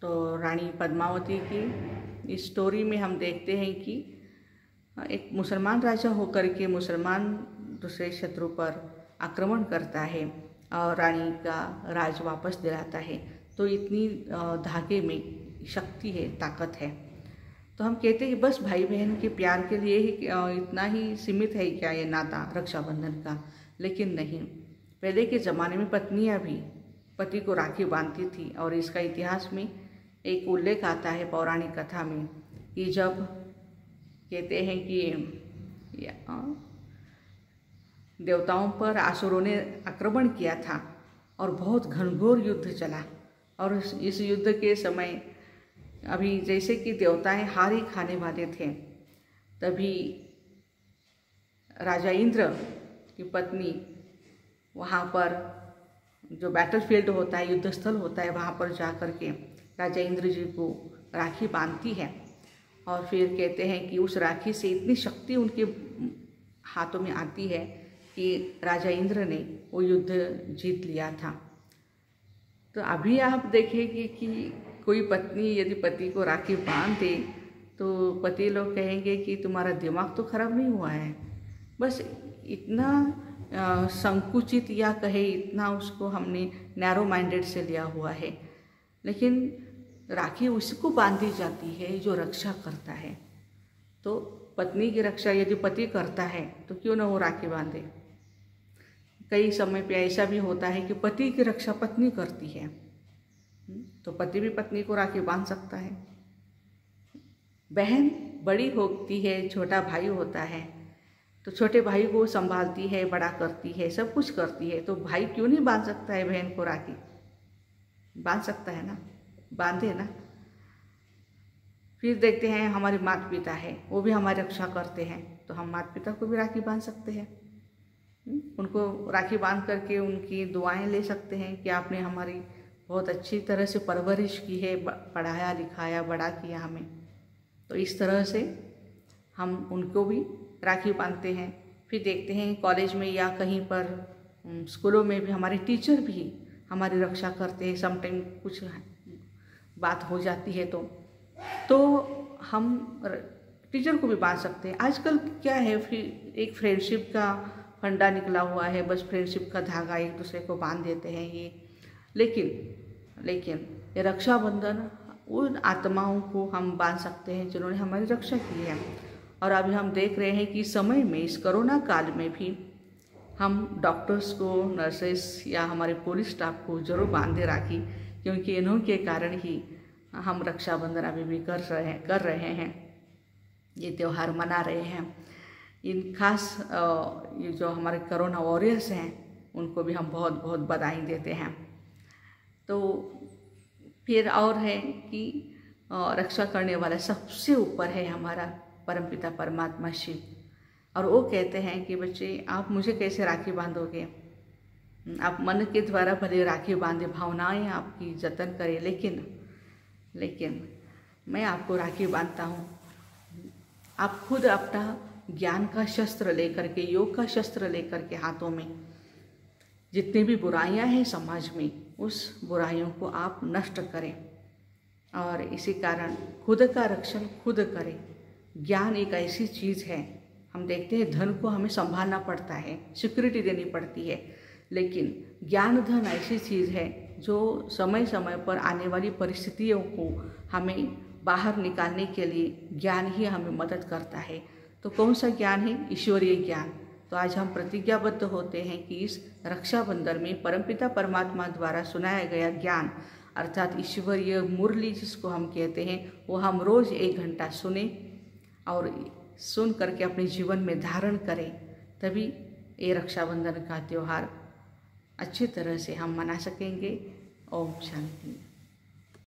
तो रानी पद्मावती की इस स्टोरी में हम देखते हैं कि एक मुसलमान राजा होकर के मुसलमान दूसरे शत्रु पर आक्रमण करता है और रानी का राज वापस दिलाता है। तो इतनी धागे में शक्ति है, ताकत है। तो हम कहते हैं कि बस भाई बहन के प्यार के लिए ही इतना ही सीमित है क्या ये नाता रक्षाबंधन का? लेकिन नहीं, पहले के ज़माने में पत्नियां भी पति को राखी बांधती थी। और इसका इतिहास में एक उल्लेख आता है पौराणिक कथा में कि जब कहते हैं कि देवताओं पर असुरों ने आक्रमण किया था और बहुत घनघोर युद्ध चला। और इस युद्ध के समय अभी जैसे कि देवताएं हार ही खाने वाले थे, तभी राजा इंद्र की पत्नी वहाँ पर जो बैटलफील्ड होता है, युद्ध स्थल होता है, वहाँ पर जा कर के राजा इंद्र जी को राखी बांधती है। और फिर कहते हैं कि उस राखी से इतनी शक्ति उनके हाथों में आती है कि राजा इंद्र ने वो युद्ध जीत लिया था। तो अभी आप देखेंगे कि कोई पत्नी यदि पति को राखी बांध दे तो पति लोग कहेंगे कि तुम्हारा दिमाग तो खराब नहीं हुआ है। बस इतना संकुचित या कहे इतना उसको हमने नैरो माइंडेड से लिया हुआ है। लेकिन राखी उसको बांधी जाती है जो रक्षा करता है। तो पत्नी की रक्षा यदि पति करता है तो क्यों ना वो राखी बांधे। कई समय पे ऐसा भी होता है कि पति की रक्षा पत्नी करती है, तो पति भी पत्नी को राखी बांध सकता है। बहन बड़ी होती है, छोटा भाई होता है, तो छोटे भाई को संभालती है, बड़ा करती है, सब कुछ करती है। तो भाई क्यों नहीं बांध सकता है बहन को राखी? बांध सकता है ना, बांधे ना। फिर देखते हैं हमारे माता पिता है, वो भी हमारी रक्षा करते हैं, तो हम माता पिता को भी राखी बांध सकते हैं। उनको राखी बांध करके उनकी दुआएं ले सकते हैं कि आपने हमारी बहुत अच्छी तरह से परवरिश की है, पढ़ाया लिखाया, बड़ा किया हमें। तो इस तरह से हम उनको भी राखी बांधते हैं। फिर देखते हैं कॉलेज में या कहीं पर स्कूलों में भी हमारे टीचर भी हमारी रक्षा करते हैं। समटाइम कुछ बात हो जाती है तो हम टीचर को भी बांध सकते हैं। आजकल क्या है, फिर एक फ्रेंडशिप का फंडा निकला हुआ है, बस फ्रेंडशिप का धागा एक दूसरे को बांध देते हैं ये। लेकिन ये रक्षाबंधन उन आत्माओं को हम बांध सकते हैं जिन्होंने हमारी रक्षा की है। और अभी हम देख रहे हैं कि समय में, इस कोरोना काल में भी हम डॉक्टर्स को, नर्सेस या हमारे पुलिस स्टाफ को जरूर बांधे राखी, क्योंकि इन्हों के कारण ही हम रक्षाबंधन अभी भी कर रहे हैं, ये त्यौहार मना रहे हैं। इन खास ये जो हमारे कोरोना वॉरियर्स हैं उनको भी हम बहुत बहुत बधाई देते हैं। तो फिर और है कि रक्षा करने वाला सबसे ऊपर है हमारा परमपिता परमात्मा शिव। और वो कहते हैं कि बच्चे आप मुझे कैसे राखी बांधोगे? आप मन के द्वारा भले राखी बांधे, भावनाएं आपकी जतन करें, लेकिन मैं आपको राखी बांधता हूँ। आप खुद अपना ज्ञान का शस्त्र लेकर के, योग का शस्त्र लेकर के हाथों में, जितनी भी बुराइयां हैं समाज में, उस बुराइयों को आप नष्ट करें। और इसी कारण खुद का रक्षण खुद करें। ज्ञान एक ऐसी चीज़ है, हम देखते हैं धन को हमें संभालना पड़ता है, सिक्योरिटी देनी पड़ती है, लेकिन ज्ञान धन ऐसी चीज़ है जो समय समय पर आने वाली परिस्थितियों को हमें बाहर निकालने के लिए ज्ञान ही हमें मदद करता है। तो कौन सा ज्ञान है? ईश्वरीय ज्ञान। तो आज हम प्रतिज्ञाबद्ध होते हैं कि इस रक्षाबंधन में परमपिता परमात्मा द्वारा सुनाया गया ज्ञान, अर्थात ईश्वरीय मुरली जिसको हम कहते हैं, वो हम रोज़ 1 घंटा सुने और सुन करके अपने जीवन में धारण करें। तभी ये रक्षाबंधन का त्यौहार अच्छी तरह से हम मना सकेंगे। ओम शांति।